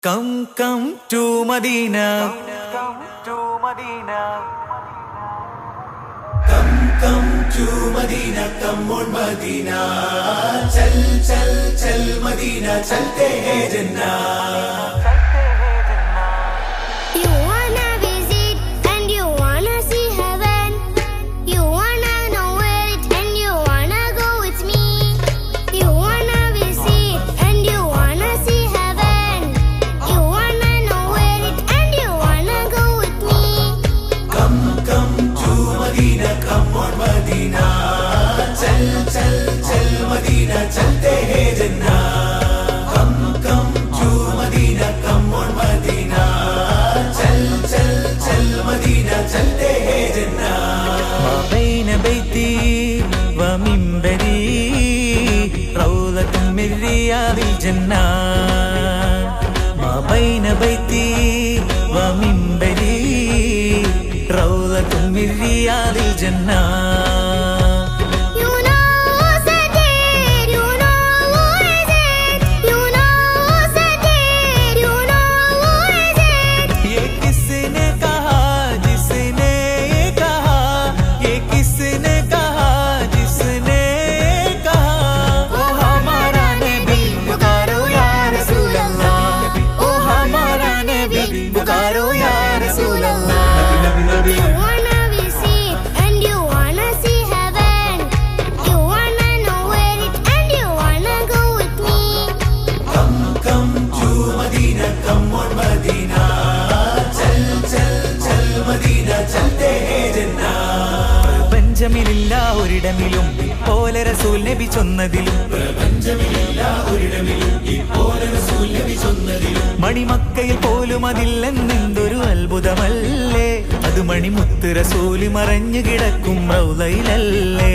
Come to Medina. Come to Medina, come on Medina. चल Medina, चलते हैं जन्नत. You wanna visit and you wanna see heaven. You wanna know it and you wanna go with me. You wanna visit and you wanna see heaven. You wanna know it and you wanna go with me. Come to Medina, come on Medina. चल Medina, चलते हैं जन्नत. Come to Medina, come on Medina. चल Medina, चलते हैं जन्नत. ما بين بيتي ومنبري روضة من رياض الجنة. ما بين بيتي ومنبري روضة من رياض الجنة. You wanna visit and you wanna see heaven. You wanna know it and you wanna go with me. Come to Medina, come on Medina. चल Medina, चलते हैं जन्नत. പ്രപഞ്ചമില്ല ഒരിടമിലും പോലെ റസൂൽ നബി ചൊന്നതിലും. പ്രപഞ്ചമില്ല ഒരിടമിലും പോലെ റസൂൽ നബി ചൊന്നതിലും. മണിമക്കയിൽ പോലും അതില്ലെന്നെന്തൊരു അത്ഭുതമല്ലേ. അത് മണിമുത്ത് റസൂല് മറഞ്ഞു കിടക്കും റൗളയിലല്ലേ.